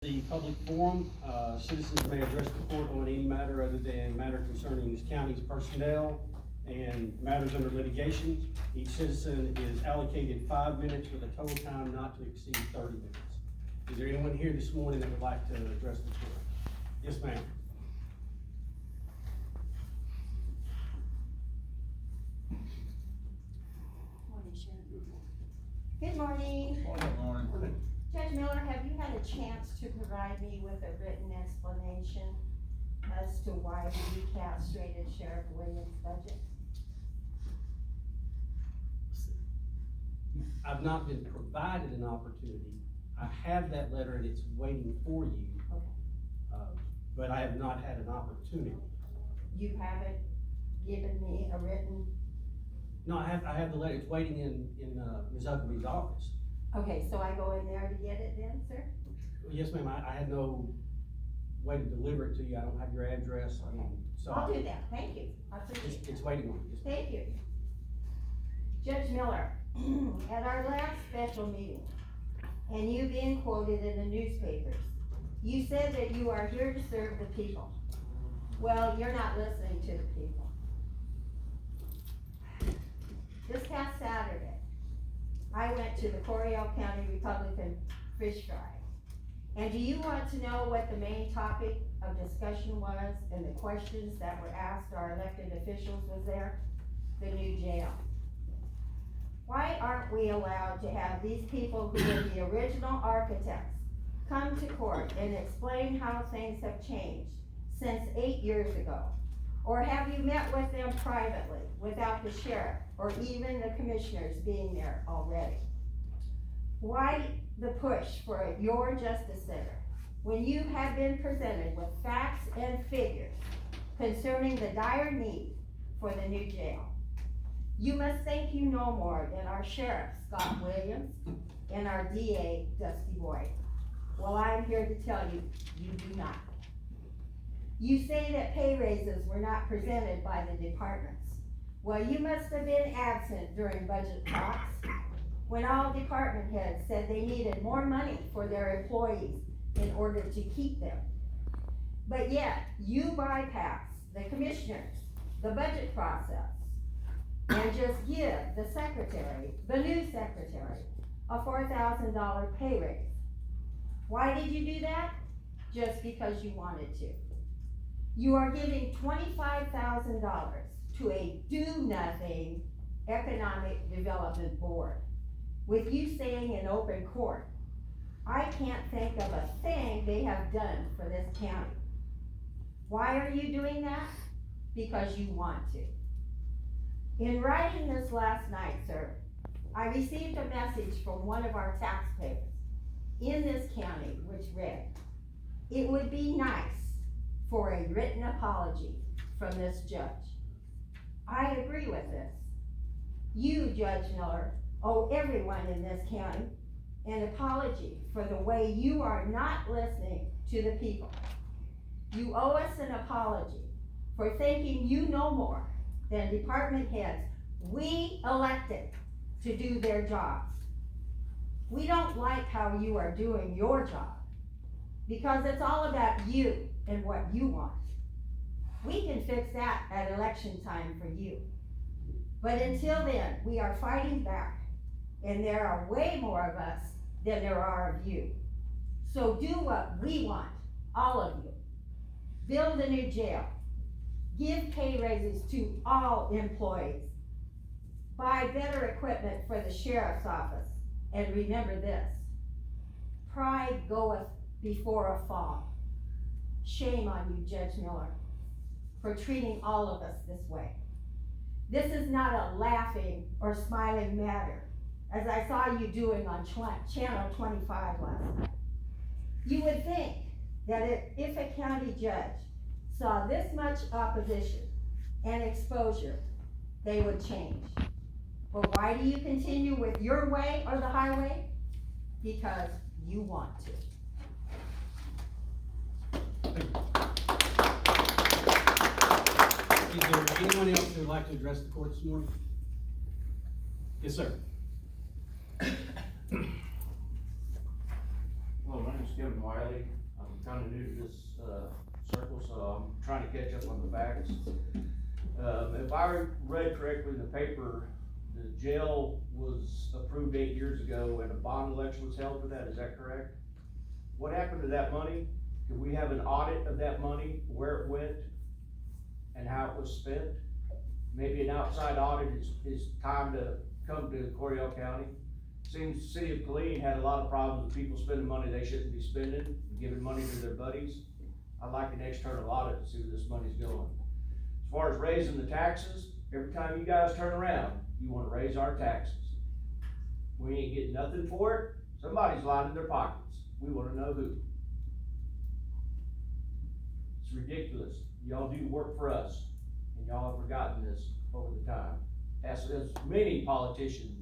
The public forum, citizens may address the court on any matter other than matter concerning this county's personnel and matters under litigation. Each citizen is allocated 5 minutes with a total time not to exceed 30 minutes. Is there anyone here this morning that would like to address the court? Yes, ma'am. Morning, Sharon. Good morning. Morning. Judge Miller, have you had a chance to provide me with a written explanation as to why you castrated Sheriff Williams' budget? I've not been provided an opportunity. I have that letter and it's waiting for you, Okay. but I have not had an opportunity. You haven't given me a written, No, I have the letter. It's waiting in Ms. Huckabee's office. okay, so I go in there to get it then, sir? Yes, ma'am, I had no way to deliver it to you, I don't have your address, I mean, so. I'll do that, thank you, I appreciate It's it. waiting on you. Thank you. Judge Miller, at our last special meeting, and you being quoted in the newspapers, you said that you are here to serve the people. Well, you're not listening to the people. This past Saturday, I went to the Coryell County Republican Fish Fry. And do you want to know what the main topic of discussion was and the questions that were asked our elected officials was there? The new jail. Why aren't we allowed to have these people who were the original architects come to court and explain how things have changed since 8 years ago? Or have you met with them privately without the sheriff or even the commissioners being there already? Why the push for your justice center when you have been presented with facts and figures concerning the dire need for the new jail? You must think you know more than our sheriff, Scott Williams, and our DA, Dusty Boyd. Well, I'm here to tell you, you do not. You say that pay raises were not presented by the departments. Well, you must have been absent during budget talks when all department heads said they needed more money for their employees in order to keep them. But yet, you bypass the commissioners, the budget process, and just give the secretary, the new secretary, a $4,000 pay raise. Why did you do that? Just because you wanted to. You are giving $25,000 to a do-nothing economic development board. With you saying in open court, I can't think of a thing they have done for this county. Why are you doing that? Because you want to. In writing this last night, sir, I received a message from one of our taxpayers in this county which read, it would be nice for a written apology from this judge. I agree with this. You, Judge Miller, owe everyone in this county an apology for the way you are not listening to the people. You owe us an apology for thinking you know more than department heads we elected to do their jobs. We don't like how you are doing your job because it's all about you and what you want. We can fix that at election time for you. But until then, we are fighting back, and there are way more of us than there are of you. So do what we want, all of you. Build a new jail. Give pay raises to all employees. Buy better equipment for the sheriff's office. And remember this, pride goeth before a fall. Shame on you, Judge Miller, for treating all of us this way. This is not a laughing or smiling matter, as I saw you doing on Channel 25 last night. You would think that if a county judge saw this much opposition and exposure, they would change. But why do you continue with your way or the highway? Because you want to. Is there anyone else who would like to address the court this morning? Yes, sir. Hello, my name's Kevin Wiley. I'm kinda new to this, circle, so I'm trying to catch up on the facts. If I read correctly in the paper, the jail was approved 8 years ago and a bond election was held for that, is that correct? What happened to that money? Could we have an audit of that money, where it went and how it was spent? Maybe an outside audit is time to come to Coryell County. Seems the city of Killeen had a lot of problems with people spending money they shouldn't be spending, and giving money to their buddies. I'd like an external audit to see where this money's going. As far as raising the taxes, every time you guys turn around, you wanna raise our taxes. We ain't getting nothing for it, somebody's lining their pockets, we wanna know who. It's ridiculous, y'all do work for us, and y'all have forgotten this over the time. As many politicians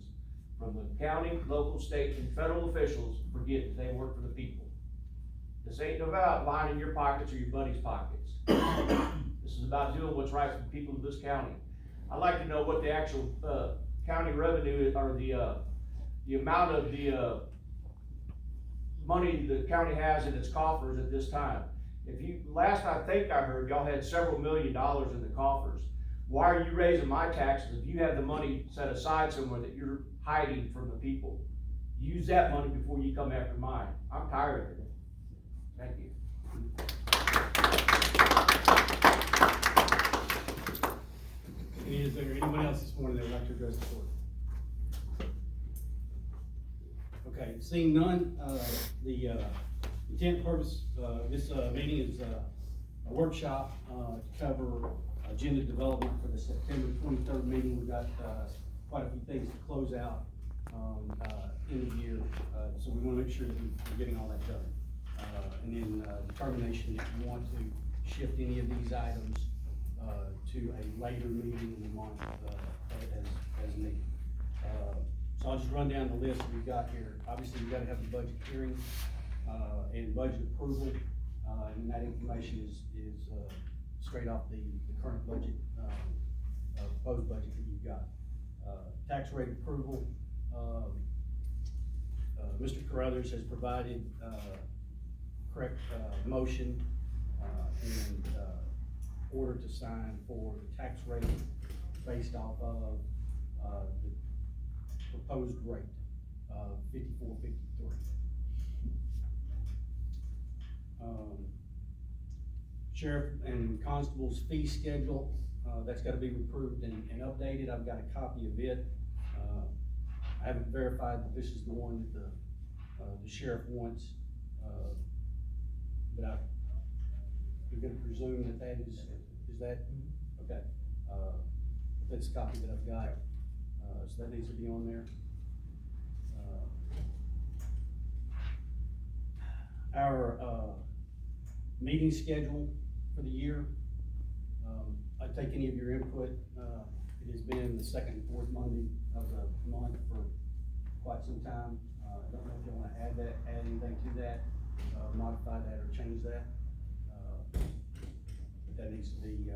from the county, local, state, and federal officials forget that they work for the people. This ain't about lining your pockets or your buddy's pockets. This is about doing what's right for the people of this county. I'd like to know what the actual, county revenue, or the amount of the, money the county has in its coffers at this time. Last I think I heard, y'all had several $1 million in the coffers. Why are you raising my taxes if you have the money set aside somewhere that you're hiding from the people? Use that money before you come after mine. I'm tired of it. Thank you. Is there anyone else this morning that would like to address the board? Okay, seeing none, the intent purpose, this meeting is a workshop to cover agenda development for the September 23rd meeting. We've got quite a few things to close out in the year, so we want to make sure that we're getting all that done. And then determination if you want to shift any of these items to a later meeting in the month as needed. So I'll just run down the list that we've got here. Obviously, we've got to have the budget hearing and budget approval, and that information is straight off the current budget, proposed budget that you've got. Tax rate approval, Mr. Carruthers has provided correct motion and order to sign for the tax rate based off of the proposed rate of 54.53. Sheriff and constable's fee schedule, that's gotta be approved and updated. I've got a copy of it. I haven't verified that this is the one that the sheriff wants, but I'm gonna presume that that is that? Okay. That's a copy that I've got, so that needs to be on there. Our meeting schedule for the year, I take any of your input. It has been the second and fourth Monday of the month for quite some time. I don't know if you wanna add anything to that, modify that or change that. But that needs to be,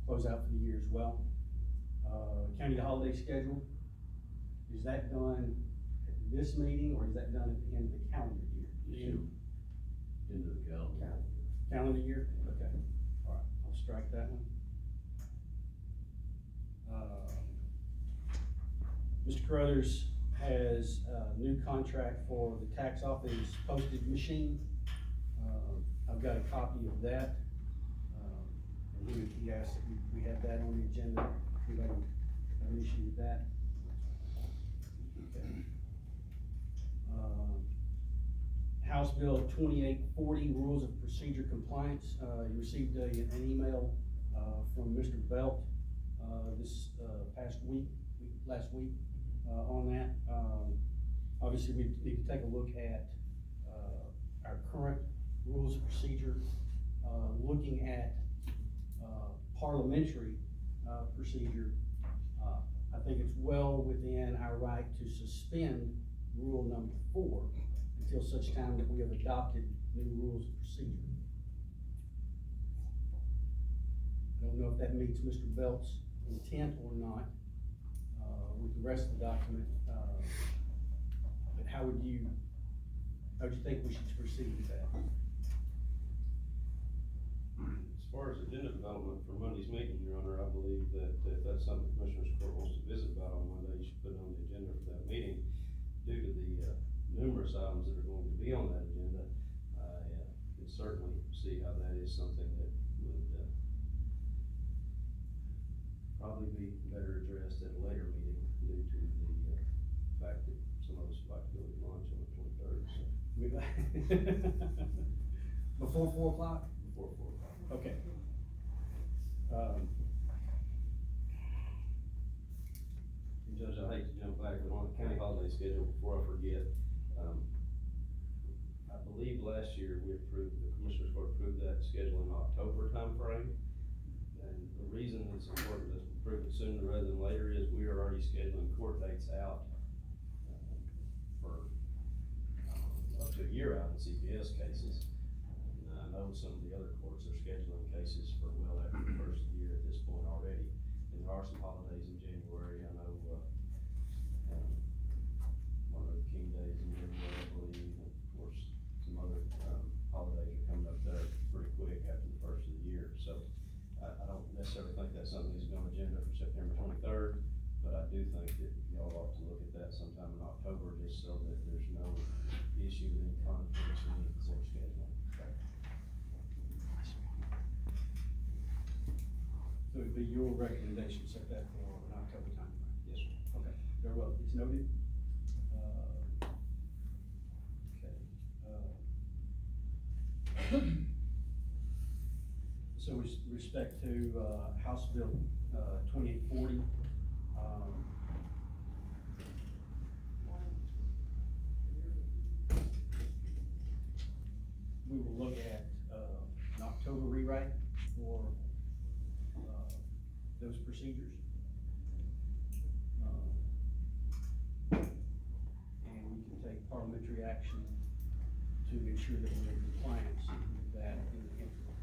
closed out for the year as well. County holiday schedule, is that done at this meeting or is that done at the end of the calendar year? Into the calendar. Calendar year? Okay, all right, I'll strike that one. Mr. Carruthers has a new contract for the tax office postage machine. I've got a copy of that. And he asked that we have that on the agenda. We don't have an issue with that. Okay. House Bill 2840, Rules of Procedure Compliance. You received an email from Mr. Belt this last week on that. Obviously, we need to take a look at our current rules of procedure, looking at parliamentary procedure. I think it's well within our right to suspend rule number 4 until such time that we have adopted new rules of procedure. I don't know if that meets Mr. Belt's intent or not with the rest of the document, but how would you How do you think we should proceed with that? As far as agenda development for Monday's meeting, Your Honor, I believe that if that's something the Commissioners Court wants to visit about on Monday, you should put it on the agenda for that meeting. Due to the, numerous items that are going to be on that agenda, I can certainly see how that is something that would, probably be better addressed at a later meeting due to the, fact that some of us like to go to lunch on the 23rd, so Before 4 o'clock? before 4 o'clock. Okay. Judge, I hate to jump back, but on the county holiday schedule, before I forget, I believe last year we approved, the Commissioners Court approved that schedule in October timeframe. And the reason it's important to approve it sooner rather than later is we are already scheduling court dates out, for, up to a year out in CPS cases. And I know some of the other courts are scheduling cases for well after the first of the year at this point already. And there are some holidays in January, I know, one of the King Days in January, I believe, and of course, some other, holidays are coming up there pretty quick after the first of the year, so I don't necessarily think that's something that's on the agenda for September 23rd, but I do think that y'all ought to look at that sometime in October, just so that there's no issue with any conflicts in the court scheduling. So it'd be your recommendation, set that for an October time? Yes, sir. Okay, very well, it's noted. Okay. So with respect to, House Bill, 2840, we will look at, an October rewrite for, those procedures. And we can take parliamentary action to ensure that we're in compliance with that in the interim.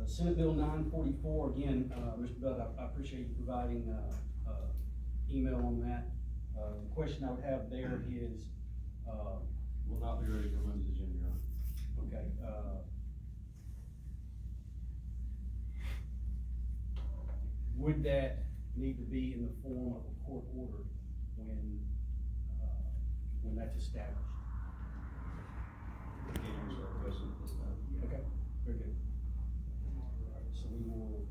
Senate Bill 944, again, Mr. Budd, I appreciate you providing, email on that. The question I would have there is, Will not be ready for Monday's agenda, Your Honor. okay, would that need to be in the form of a court order when that's established? I can't answer that question at this time. Okay, very good. All right, so we will,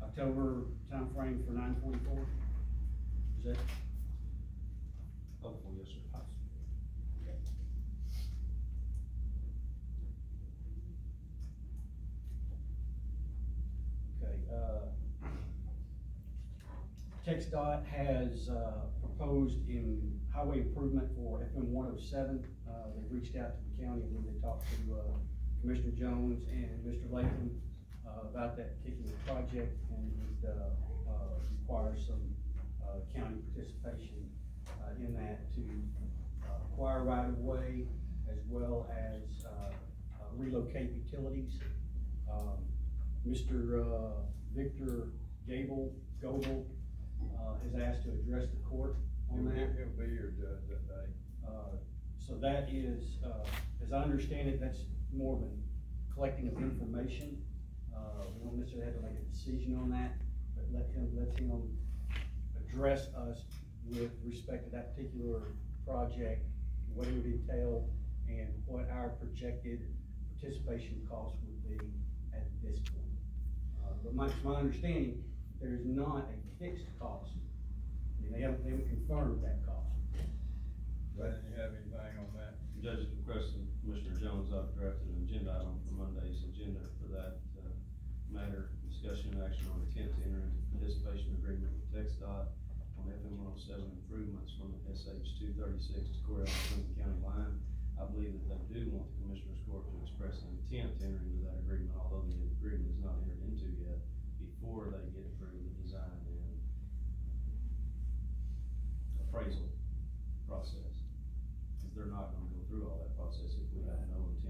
October timeframe for 944? Is that? Hopefully, yes, sir. Okay. Okay, TxDOT has, proposed in highway improvement for FM 107. They've reached out to the county, and they talked to, Commissioner Jones and Mr. Latham, about that particular project, and it, requires some, county participation, in that to, acquire right of way as well as, relocate utilities. Mr. Victor Goebel, has asked to address the court on that. He'll be here, Judge, that day. So that is, as I understand it, that's more of a collecting of information. We don't necessarily have to make a decision on that, but let him address us with respect to that particular project, what it would entail, and what our projected participation costs would be at this point. But it's my understanding, there is not a fixed cost. I mean, they haven't confirmed that cost. But do you have anything on that? Judge, requesting Commissioner Jones, I've drafted an agenda item for Monday's agenda for that, matter, discussion and action on intent to enter into participation agreement with TxDOT on FM 107 improvements from the SH 236 to Coryell and Clinton County line. I believe that they do want the Commissioners Court to express an intent to enter into that agreement, although the agreement is not entered into yet, before they get through the design and appraisal process. Because they're not gonna go through all that process if we have no intent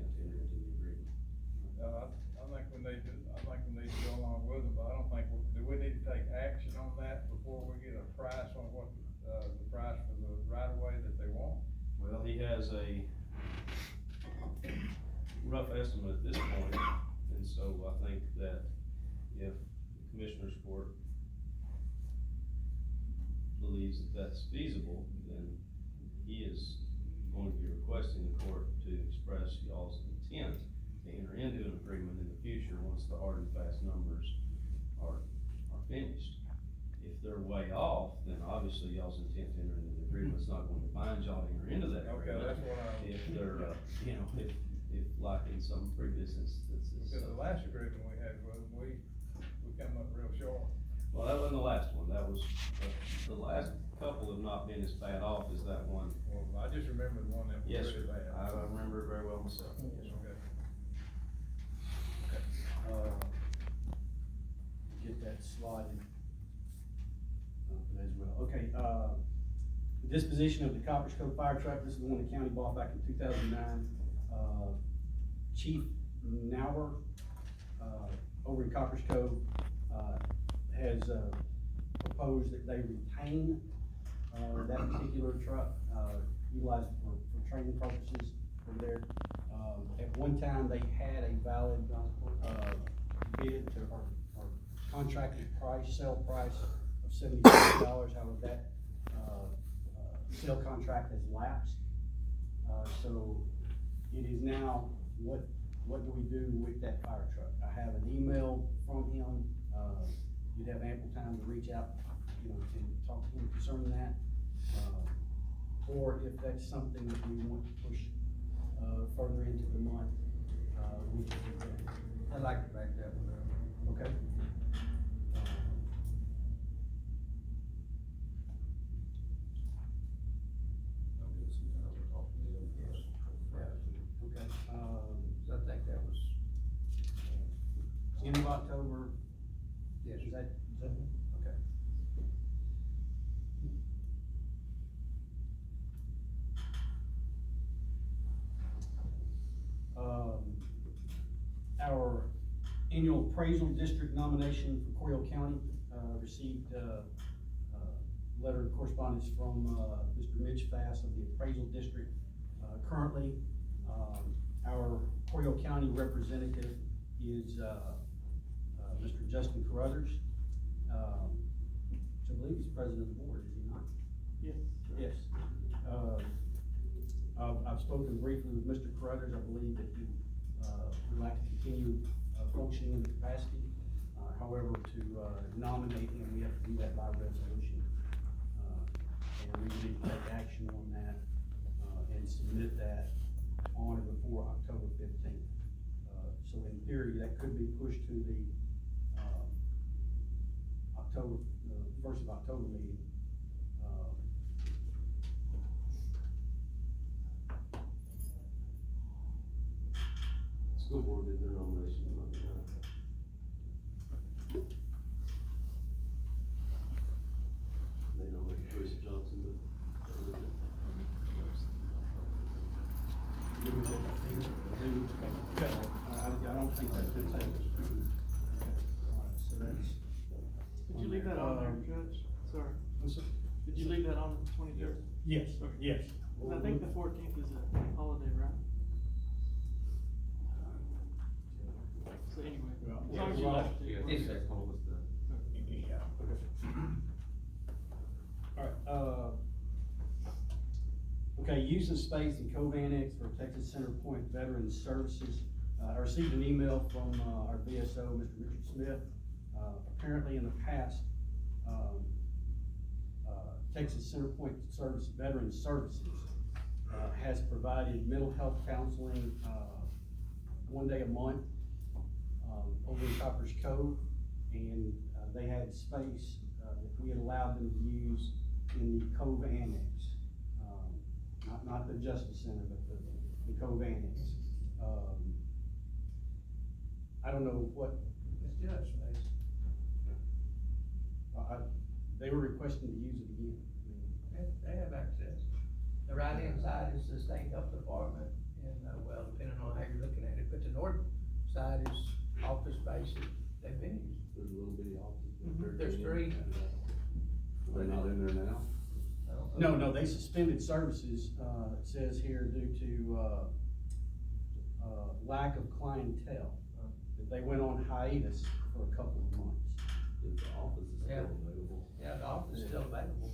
need to, go along with them, but I don't think, do we need to take action on that before we get a price on what, the price for the right of way that they want? Well, he has a rough estimate at this point, and so I think that if the Commissioners Court believes that that's feasible, then he is going to be requesting the court to express y'all's intent to enter into an agreement in the future once the hard and fast numbers are finished. If they're way off, then obviously y'all's intent to enter into the agreement's not going to bind y'all to enter into that Okay, agreement. that's what I. If they're, if like in some previous instances. Because the last agreement we had was, we come up real short. Well, that wasn't the last one, that was, the last couple have not been as bad off as that one. Well, I just remember the one that was Yes, really sir, bad. I remember it very well myself. Yes, sir. Okay. Get that slotted as well. Okay, disposition of the Coppers Cove fire truck, this is the one the county bought back in 2009. Chief Nauer, over in Coppers Cove, has, proposed that they retain, that particular truck, utilized for training purposes over there. At one time, they had a valid, bid to, or contracted price, sale price of $70,000, however, that, sale contract has lapsed. So it is now, what do we do with that fire truck? I have an email from him, you'd have ample time to reach out, and talk to him concerning that. Or if that's something that we want to push, further into the month, we can do that. I'd like to back that one up. Okay. I'll get some time to talk to them. Okay, I think that was. end of October, Yes. is that, okay. Our annual appraisal district nomination for Coryell County, received, letter of correspondence from, Mr. Mitch Fass of the appraisal district. Currently, our Coryell County representative is, Mr. Justin Carruthers, which I believe he's president of the board, is he not? Yes. Yes. I've spoken briefly with Mr. Carruthers. I believe that he, would like to continue, functioning in the capacity. However, to, nominate him, we have to do that by resolution. And we need to take action on that, and submit that on or before October 15th. So in theory, that could be pushed to the, first of October meeting. School board did their nomination, not the county. They nominated Teresa Johnson, but. Okay, I don't think that's been taken. Alright, so that's. Did you leave that on there, Judge? Sorry. Did you leave that on the 23rd? Yes, Okay. yes. I think the 14th is a holiday, right? So anyway, as long as you left it. Yeah, okay. Alright, okay, use of space in Cove Annex for Texas Center Point Veterans Services. I received an email from, our VSO, Mr. Richard Smith. Apparently in the past, Texas Center Point Veterans Services, has provided mental health counseling, one day a month, over in Coppers Cove. And, they had space, that we had allowed them to use in the Cove Annex. Not the Justice Center, but the Cove Annex. I don't know what, It's judge space. they were requesting to use it again. They have access. The right-hand side is the state health department, and, well, depending on how you're looking at it, but the north side is office little bitty offices. There's three. Are they not in there now? I don't know. No, they suspended services, it says here due to, lack of clientele. They went on hiatus for a couple of months. If the office is Yeah. still available. Yeah, the office is still available.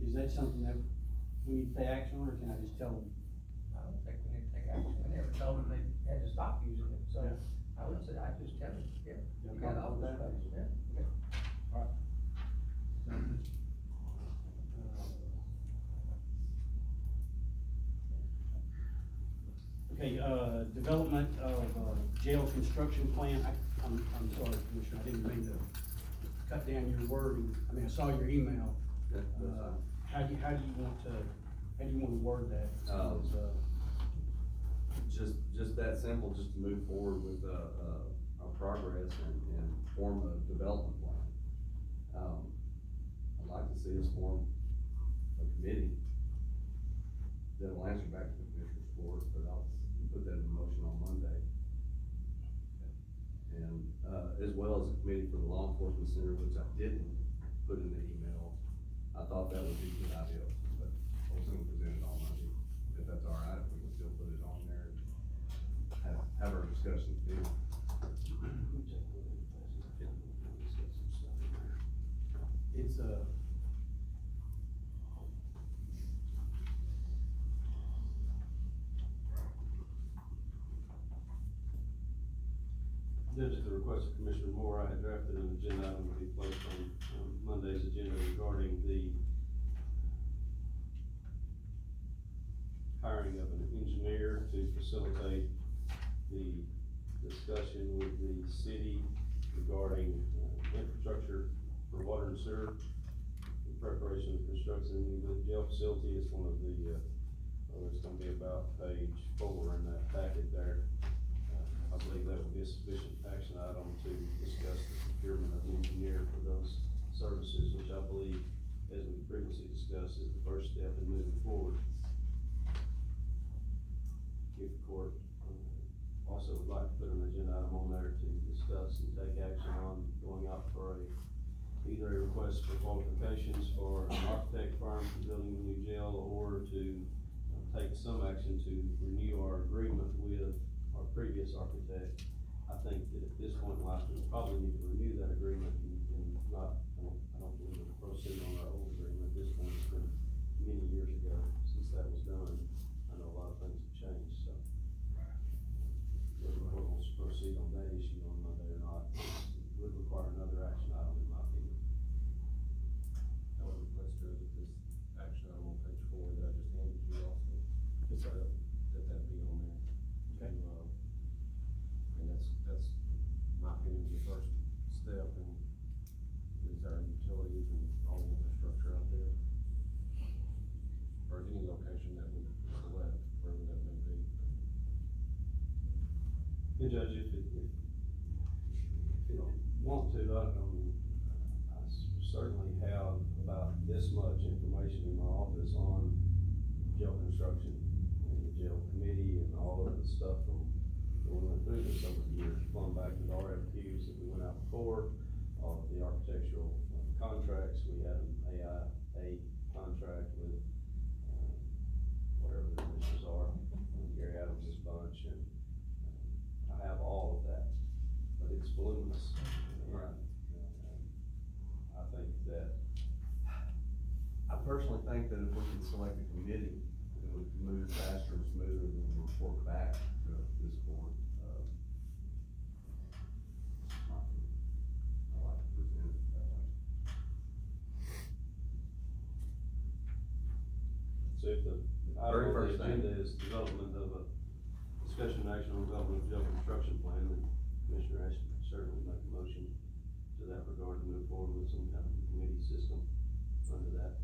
Is that something that we need to take action on, or can I just tell them? I don't think we need to take action. We never told them they had to stop using it, so Yeah. I would say, I just tell them, yeah, You you got comfortable with office that? space, yeah. Okay, development of, jail construction plan, I'm sorry, Commissioner, I didn't mean to cut down your wording, I mean, I saw your email. Yeah, that's fine. How do you want to word that? Just that simple, just to move forward with, our progress and form a development plan. I'd like to see us form a committee that will answer back to the commissioner's court, but I'll put that in motion on Monday. And, as well as a committee for the law enforcement center, which I didn't put in the email. I thought that would be a good idea, but I'll soon present it on Monday, if that's all right, if we can still put it on there and have our discussions then. It's Judge, at the request of Commissioner Moore, I had drafted an agenda item to be placed on Monday's agenda regarding the hiring of an engineer to facilitate the discussion with the city regarding infrastructure for water and sewer in preparation of constructing the jail facility. It's one of the, it's gonna be about page 4 in that packet there. I believe that would be a sufficient action item to discuss the procurement of an engineer for those services, which I believe, as we previously discussed, is the first step in moving forward. If the court also would like to put an agenda item on there to discuss and take action on going out for either a request for qualifications for an architect firm for building a new jail, or to take some action to renew our agreement with our previous architect. I think that at this point in life, we probably need to renew that agreement and not, I don't believe we'll proceed on our old agreement. At this point, it's been many years ago since that was done. I know a lot of things have changed, so. Whether we'll proceed on that issue on Monday or not, would require another action item in my opinion. I would request that this action item on page 4 that I just handed you also, just that be on there. Okay. And that's my opinion, the first step in, is our utilities and all the infrastructure out there. Or any location that we select, wherever that may be. And Judge, if you don't want to, I certainly have about this much information in my office on jail construction and the jail committee and all of the stuff from, we went through this over the years, going back to the RFQs that we went out before, all of the architectural contracts. We had an AIA contract with, whatever the initials are, Gary Adams' bunch, and I have all of that, but it's voluminous. Right. I think that, I personally think that if we can select a committee, it would move faster and smoother than we report back to this board. I like to present it that way. so if the item Very on first the thing. agenda is development of a discussion and action on development of jail construction plan, then Commissioner Ashton can certainly make a motion to that regard to move forward with some kind of committee system under that.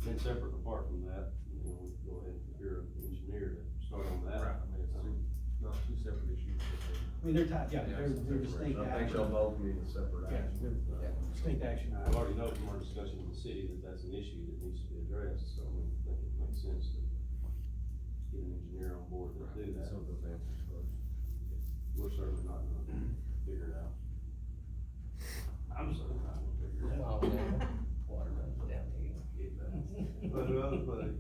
And separate apart from that, we go ahead and procure an engineer to start on that. Right, I mean, it's not two separate issues. I mean, they're tied, yeah, they're distinct I think they'll action. both need a separate Yeah, action. they're distinct action I items. already know from our discussion with the city that that's an issue that needs to be addressed, so I think it makes sense to get an engineer on board to do that. Some of those answers first. we're certainly not gonna figure it out. I'm certainly not gonna figure it out. Come on, man. Water runs downhill. It does. But who else, buddy?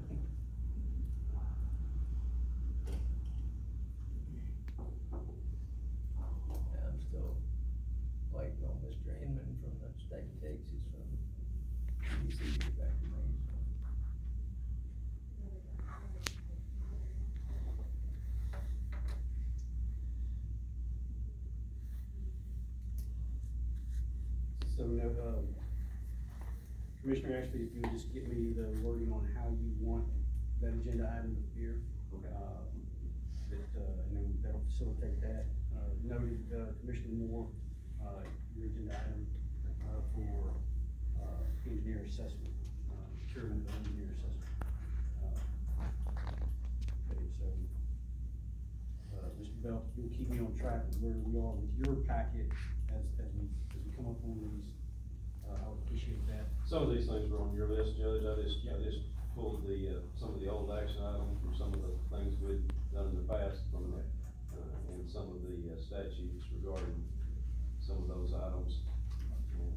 I'm still waiting on Mr. Inman from the state of Texas from DC to get back to me. So, Commissioner Ashby, if you would just give me the wording on how you want that agenda item to appear. Okay. And then that'll facilitate that. Noted, Commissioner Moore, your agenda item, for, engineer assessment, procurement of engineer assessment. Okay, so, Mr. Belt, you'll keep me on track of where we are with your packet as we come up on these. I would appreciate that. Some of these things were on your list, Judge, I just pulled some of the old action items from some of the things we'd done in the past from the, and some of the statutes regarding some of those items. And,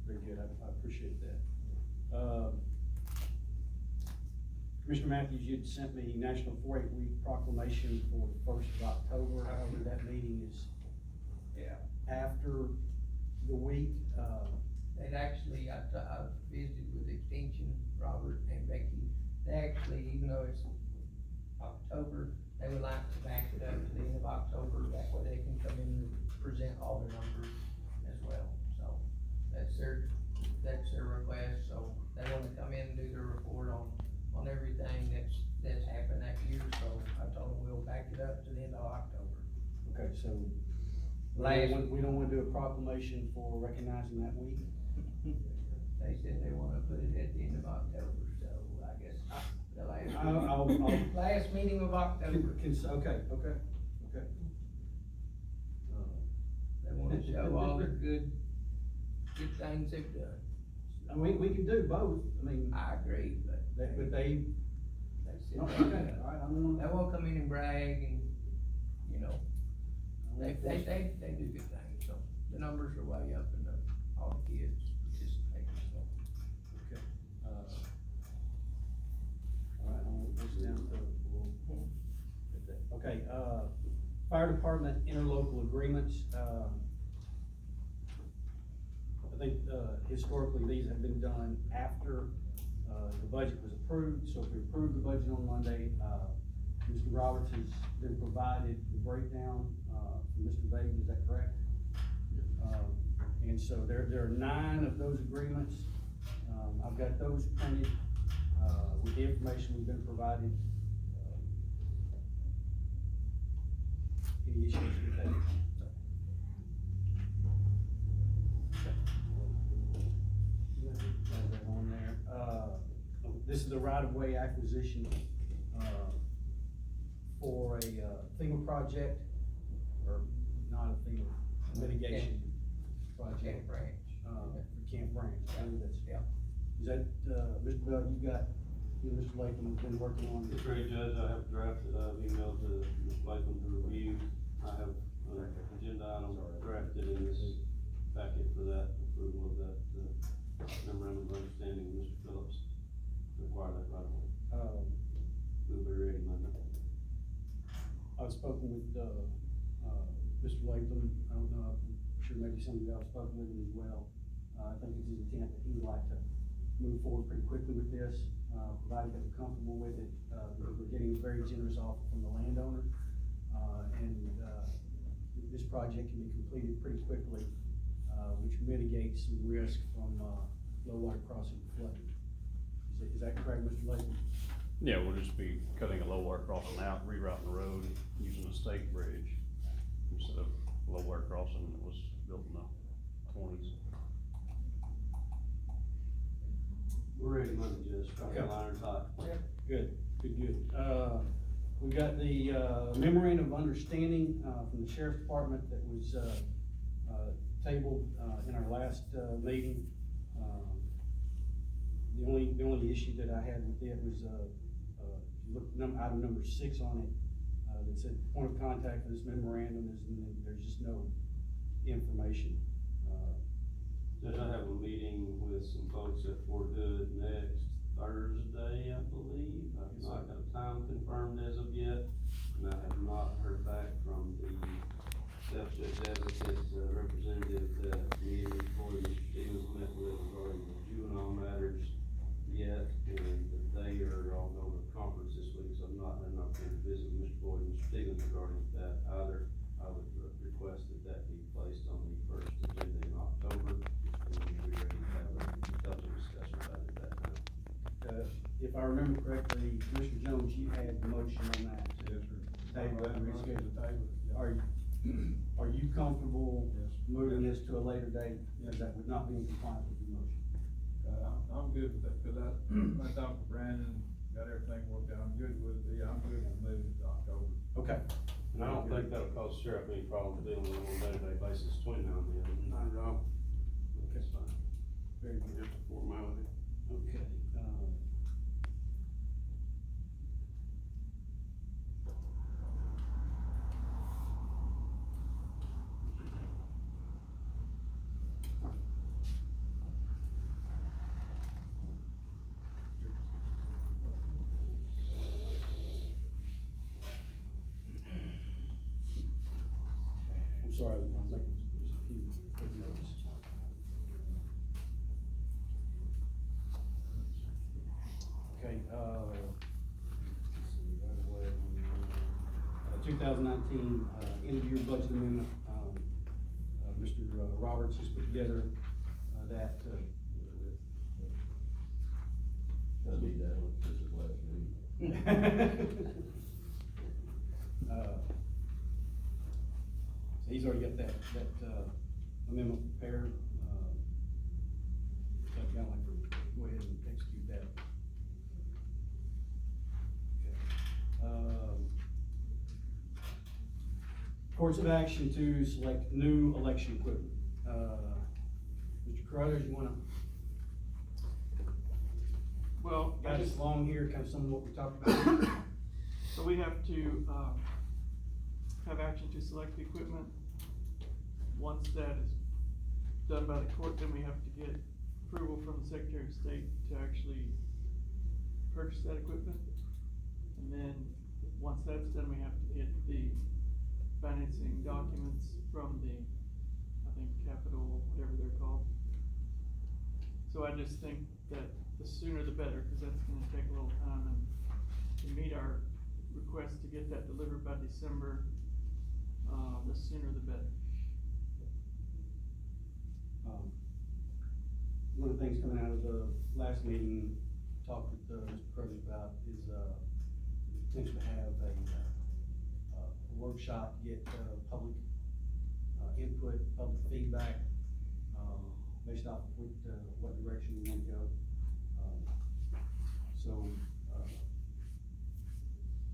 Very good, I appreciate that. Commissioner Matthews, you'd sent me National 4-H Week proclamation for the 1st of October, however, that meeting is after the week, They'd actually, I visited with Extension, Robert and Becky, they actually, even though it's October, they would like to back it up to the end of October, that way they can come in and present all their numbers as well, so that's their request, so they wanna come in and do their report on everything that's happened that year, so I told them we'll back it up to the end of October. okay, so Last- we don't wanna do a proclamation for recognizing that week? They said they wanna put it at the end of October, so I guess the I'll- last meeting of October. Okay. They wanna show all the good things they've done. I mean, we can do both, I mean, I agree, but but they, they no, said okay, all right, I don't they wanna. won't come in and brag and, you know, they do good things, so the numbers are way up and all the kids participate, so. Okay, all right, I'll push down to, we'll get that. Okay, fire department interlocal agreements, I think, historically, these have been done after, the budget was approved, so if we approve the budget on Monday, Mr. Roberts has been provided the breakdown, from Mr. Baden, is that correct? And so there are 9 of those agreements. I've got those printed, with the information we've been provided. Any issues with that? Have that on there. This is the right-of-way acquisition, for a, FEMA project, or not a FEMA, mitigation project. Camp Branch. For Camp Branch, I believe that's. Yeah. Is that, Mr. Bell, you got, you and Mr. Latham have been working on It's great, Judge, I have drafted, I've emailed to Mr. Latham to review, I have an agenda item drafted in this packet for that, approval of that, memorandum of understanding with Mr. Phillips, to acquire that right away. We'll be ready Monday. I've spoken with, Mr. Latham, I don't know, I'm sure maybe some of y'all have spoken with him as well. I think it's his intent that he would like to move forward pretty quickly with this, provided that we're comfortable with it, because we're getting a very generous offer from the landowner. And this project can be completed pretty quickly, which mitigates some risk from, low water crossing flooding. Is that correct, Mr. Latham? Yeah, we'll just be cutting a low water crossing out, rerouting the road, using a state bridge instead of low water crossing that was built in the 20s. We're ready Monday, Judge, trying to Okay. iron hot. Good. We've got the, memorandum of understanding, from the sheriff's department that was, tabled, in our last, meeting. The only issue that I had with it was, if you look, item number 6 on it, that said, point of contact for this memorandum is, and then there's just no information. Judge, I have a meeting with some folks at Fort Hood next Thursday, I believe. I've not got a time confirmed as of yet, and I have not heard back from the self-judge advocate representative that me and Floyd Mr. Stevens met with regarding the juvenile matters yet, and they are all going to conference this week, so I've not had an opportunity to visit with Mr. Floyd and Mr. Stevens regarding that either. I would request that that be placed on the first agenda in October, and we'll be ready to have a subsequent discussion about it at that time. If I remember correctly, Mr. Jones, you had the motion on that. Yes, sir. Table it and reschedule. Table it, yeah. Are you comfortable Yes. moving this to a later date? Because that would not be in compliance with the motion. I'm good with that, cause I talked to Brandon, got everything worked out, I'm good with it, I'm good with moving it to October. Okay. And I don't think that'll cause the sheriff any problem dealing with it on a day-to-day basis between now and then. Not at all. That's fine. Very good. Just a formality. Okay. I'm sorry, I'm making just a few quick notes. Okay, let's see, right away. 2019, end of year budget amendment, Mr. Roberts has put together, that, That'll be done with this is last meeting. So he's already got that amendment prepared, so I'd kind of like to go ahead and execute that. Okay. Course of action to select new election equipment. Mr. Carruthers, you wanna, Well, I got us just, along here, kind of some of what we talked about? so we have to, have action to select the equipment. Once that is done by the court, then we have to get approval from the Secretary of State to actually purchase that equipment. And then, once that's done, we have to get the financing documents from the, I think, Capital, whatever they're called. So I just think that the sooner the better, cause that's gonna take a little time, and to meet our request to get that delivered by December, the sooner the better. One of the things coming out of the last meeting, talked with, Mr. Carruthers about is, potentially have a workshop, get, public, input, public feedback, based off of what direction we want to go. So,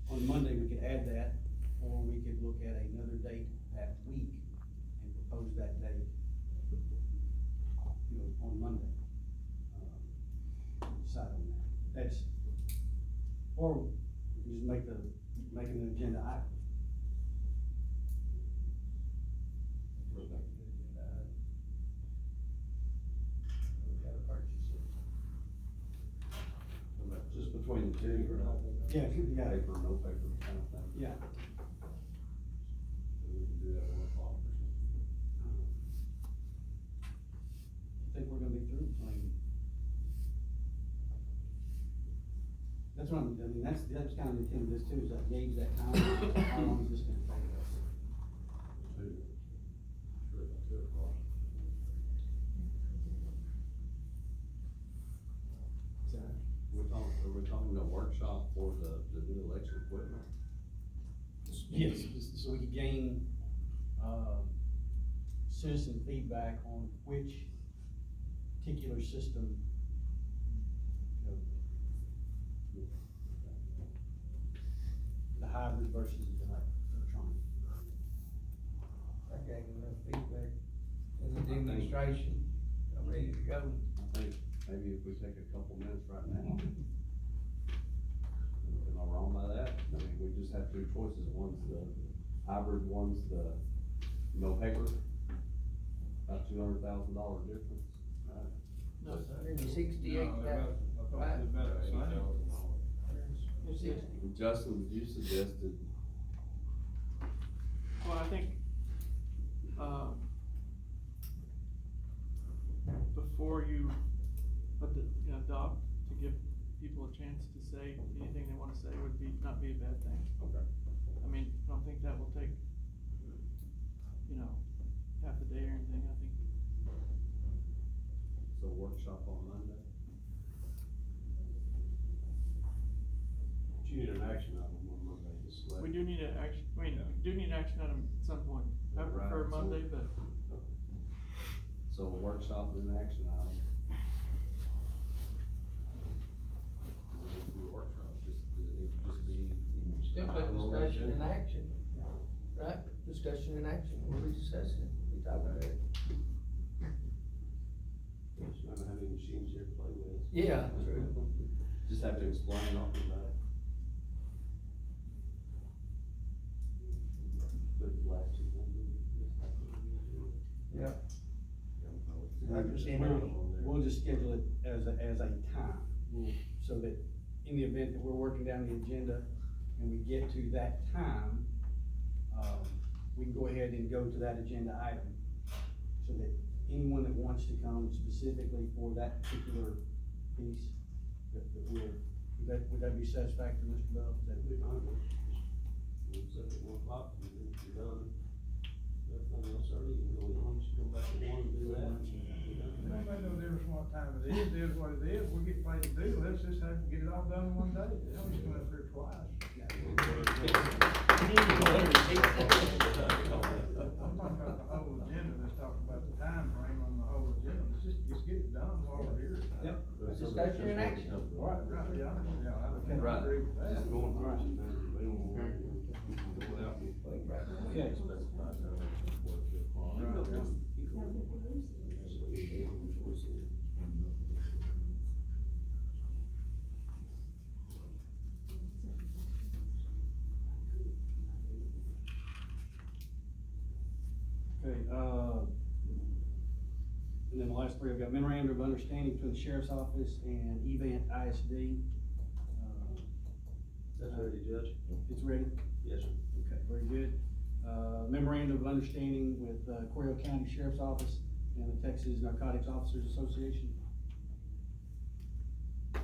on Monday, we could add that, or we could look at another date that week and propose that date, you know, on Monday. Decide on that. That's, or we just make an agenda item. We gotta purchase it. Just between the two, or Yeah, yeah, paper, no paper kind of thing. yeah. So we can do that at 1 o'clock or something. Think we're gonna be through, I mean. That's what I mean, that's kind of the intent of this too, is like gauge that time, how long is this gonna take us? Sure, about 2 o'clock. Are we talking a workshop for the new election equipment? Yes, just so we could gain, citizen feedback on which particular system, you know, the hybrid versus the electronic. I gave enough feedback in the demonstration, I'm ready to go. I think maybe if we take a couple minutes right now. Am I wrong by that? I mean, we just just have two choices, one's the hybrid, one's the no paper. About $200,000 difference, right? No, sir. $168,000. No, they're about- I thought it was about the same. Justin, would you suggest that Well, I think, before you adopt, to give people a chance to say anything they wanna say would be, not be a bad thing. Okay. I mean, I don't think that will take, half a day or anything, I think. so workshop on Monday? But you need an action item on Monday to select. We do need an action, we do need an action item at some point. I Right, prefer so- Monday, but So a workshop and an action item. We'll do a workshop, just be. Still put discussion and action, right? Discussion and action, we'll be discussing it, we talk about it. Just not have any machines here to play with. Yeah, true. Just have to explain off of that. But the last two ones, Yeah. We'll just schedule it as a time, so that in the event that we're working down the agenda and we get to that time, we can go ahead and go to that agenda item, so that anyone that wants to come specifically for that particular piece, would that be satisfactory, Mr. Bell? Is that good? We'll set it at 1:00, and then if you're done, everything else already, you can go in, just come back at 1 and do that. It don't make no difference what time it is what it is, we get paid to do, let's just have to get it all done in one day, they don't just come up here twice. I'm talking about the whole agenda, let's talk about the time frame on the whole agenda, let's just get it done while we're here. Yep. Discussion and action. Right, yeah, I Right. agree with that. Just going through some things, they don't want to go without me. Okay. Specify time, 2 o'clock. Right, yeah. Okay, and then the last three, I've got memorandum of understanding between the sheriff's office and Event ISD. That's ready, Judge? It's ready? Yes, sir. Okay, very good. Memorandum of understanding with Corio County Sheriff's Office and the Texas Narcotics Officers Association. I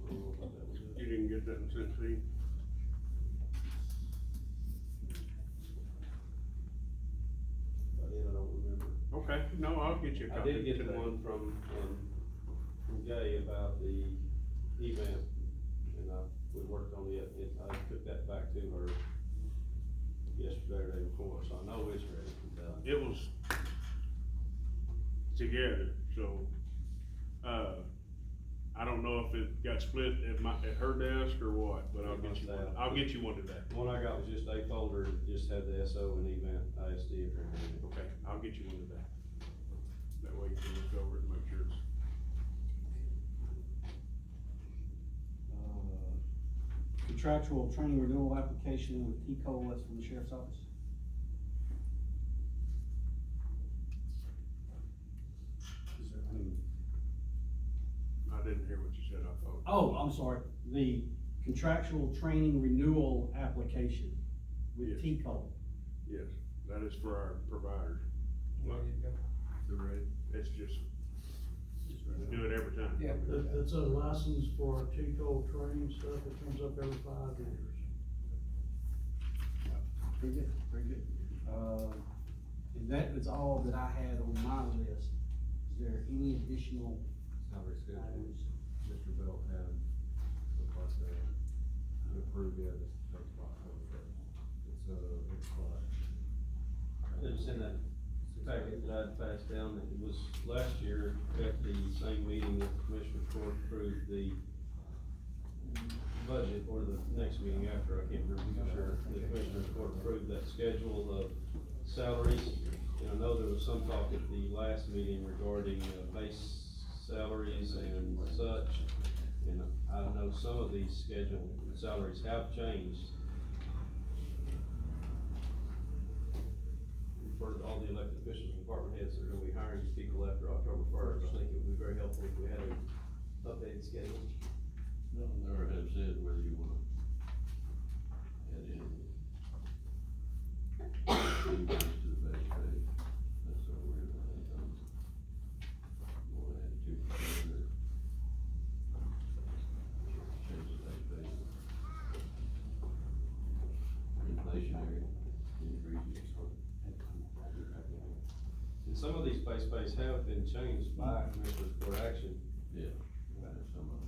don't know about that. You didn't get that in Tennessee? But I don't remember. Okay, no, I'll get you a I copy. did get today. one from Gay about the event, and we worked on it, I took that back to her yesterday or day before, so I know it's ready. It was together, so, I don't know if it got split at her desk or what, but I'll get you one, I'll get you one today. The one I got was just a folder, that just had the SO and event ISD agreement in it. Okay, I'll get you one today. That way you can look over it and make sure it's. Contractual training renewal application with T-Cole, that's from the sheriff's office. Is there, I didn't hear what you said, I thought. oh, I'm sorry, the contractual training renewal application with Yes. T-Cole. Yes, that is for our providers. Ready to go. They're ready. It's just, we do it every time. Yeah. It's a license for our T-code training stuff, it comes up every 5 years. Very good, very good. And that is all that I had on my list. Is there any additional Salary schedule, items? Mr. Belt had, looked like that, approved it, it's October, it's like. It's in that packet that I'd passed down, that it was last year at the same meeting that the Commissioners Court approved the budget, or the next meeting after, I can't remember for sure. The Commissioners Court approved that schedule of salaries, and I know there was some talk at the last meeting regarding base salaries and such. And I know some of these schedule salaries have changed. For all the elected officials and department heads that are gonna be hiring these people after October first, I think it would be very helpful if we had an updated schedule. No, never have said whether you wanna add in increase to the base pay. That's what we're gonna add on. You wanna add 2% or change the base pay. Inflationary increases. And some of these base pays have been changed by commissioners for action Yeah, some of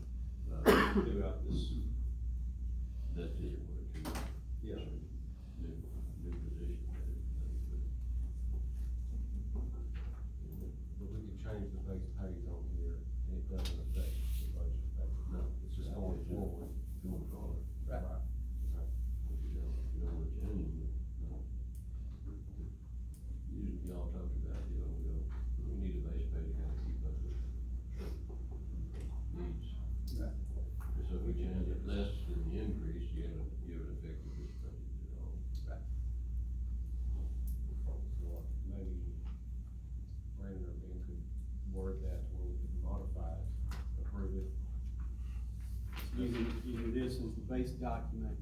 it. throughout this. That's it, what it could. Yeah. New position. But we can change the base pays on here, and it doesn't affect the budget pay. No, It's just going forward. Going forward. Right. If you don't wanna change it, no. Y'all talked about, we need a base pay to kind of keep up with needs. Right. So if we change it less than the increase, you haven't affected this budget at all. So maybe Brandon or Ben could word that to where we could modify it, approve it. Using this as the base document